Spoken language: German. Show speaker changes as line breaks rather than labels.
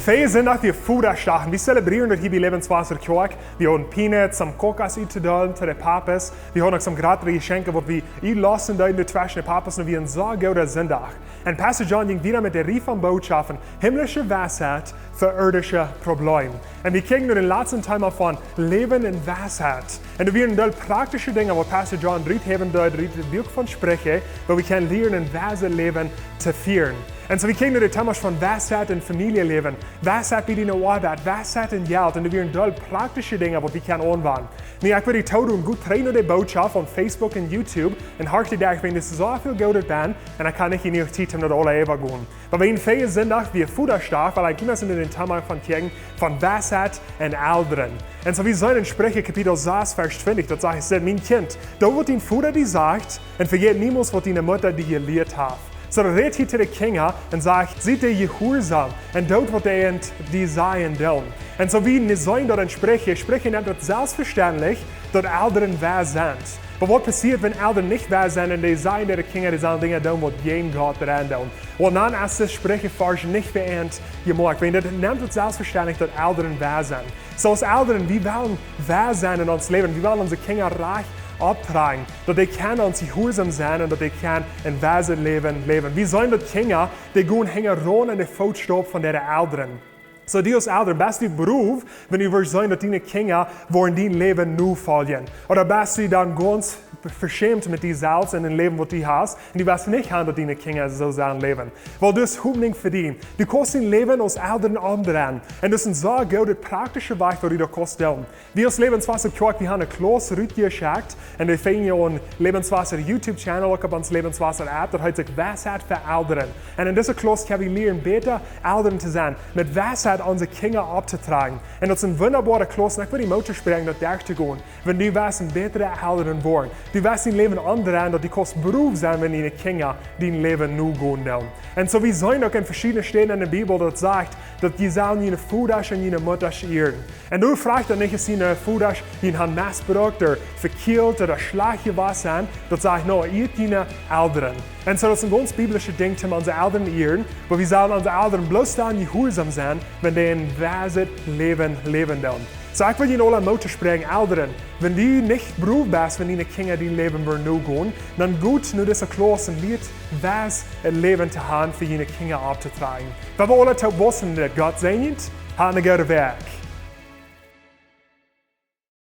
Feier sind auch die Fuderstachen. Wir zelebrieren das hier bei Lebenswasser Kirche. Wir haben Peanuts, some Kokas uitgedaan zu den Papas. Wir haben auch some gratis Geschenke, die wir lassen da in der Tasche der Papas und wir ein so guter Sonntag. Und Pastor John ging wieder mit der Rief von Botschaften, himmlische Weisheit für irdische Probleme. Und wir kriegen nur den letzten Teil von Leben in Weisheit. Und wir werden dort praktische Dinge, wo Pastor John dritt haben, dort Buch von Sprüche, wo wir können lernen, weise Leben zu führen. Und so wir kriegen nur den Thema von Weisheit in Familienleben, Weisheit bei der Arbeit, Weisheit in Geld. Und wir werden dort praktische Dinge, die wir können anwenden. Nu, ik wil die toon doen, goed trainen de boodschap op Facebook en YouTube. En hartelijk dank, wenn es so viel Geld ben. En ik kan niet in Zeit haben, dat alle even gaan. Maar we in veel zondag weer voederstark, weil ik immer in den Thema von Kirchen, von Weisheit en Alderen. En so wie sollen in Sprüche Kapitel 6, Vers 20, dat sagt, mein Kind, da wird dein Vater die sagt, und vergeet niemals, was deine Mutter die gelehrt hat. So redt hier zu den Kindern und sagt, seid ihr gehorsam und dort wird ihr die sein tun. Und so wie wir sollen dort sprechen nennt das selbstverständlich, dass Eltern wahr sind. Aber was passiert, wenn Eltern nicht wahr sind und die sagen, die Kinder, die sollen Dinge tun, die jeden Gott daran tun? Und dann ist das Sprechen nicht verändert gemacht. Wenn das nimmt es selbstverständlich, dass Eltern wahr sind. So als Eltern, wir wollen wahr sein in unserem Leben, wir wollen unsere Kinder reich abtragen, dass die können uns gehorsam sein und dass die können ein weises Leben leben. Wir sollen die Kinder, die gehen hängen in den Fußstapfen von den Eltern. So, die als Eltern, bist du Beruf, wenn du willst sein, dass deine Kinder wollen dein Leben nur folgen. Oder bist du dann ganz verschämt mit dir selbst in dem Leben, das du hast, und du wirst nicht haben, dass deine Kinder so sein leben. Weil du es nicht verdient. Du kannst dein Leben als Eltern andrehen. Und das ist ein so guter, praktischer Weg, wo du das kannst tun. Wir als Lebenswasser Kirche, wir haben eine Klasse geschickt, und wir finden ja einen Lebenswasser YouTube-Channel, auch auf uns Lebenswasser App, das heißt sich Weisheit für Eltern. Und in dieser Klasse können wir lernen, besser Eltern zu sein, mit Weisheit unsere Kinder abzutragen. Und das ist eine wunderbare Klasse, und ich würde die Mutter sprechen, das dir zu gehen, wenn du weißt, ein bessere Eltern wollen. Du wirst dein Leben anderen, dass die kannst Beruf sein, wenn deine Kinder dein Leben nur gehen wollen. Und so wie sollen auch in verschiedenen Stellen in der Bibel, das sagt, dass die sollen ihre Vater und ihre Mutter ehren. Und du fragst dann nicht, dass ihre Vater ihn haben missbraucht oder verkehlt oder schlecht was sind, das sagt, no, ihr deine Eltern. Und so das ist ein ganz biblisches Ding, dass wir unsere Eltern ehren, weil wir sollen unsere Eltern bloß dann gehorsam sein, wenn die ein weises Leben leben wollen. So, ich will Ihnen alle Mutter sprechen, Eltern, wenn du nicht beruf bist, wenn deine Kinder dein Leben nur gehen, dann gut nur diese Klasse und lehrt, was ein Leben zu haben, für deine Kinder abzutragen. Weil wir alle wissen, dass Gott segnet, haben einen guten Weg.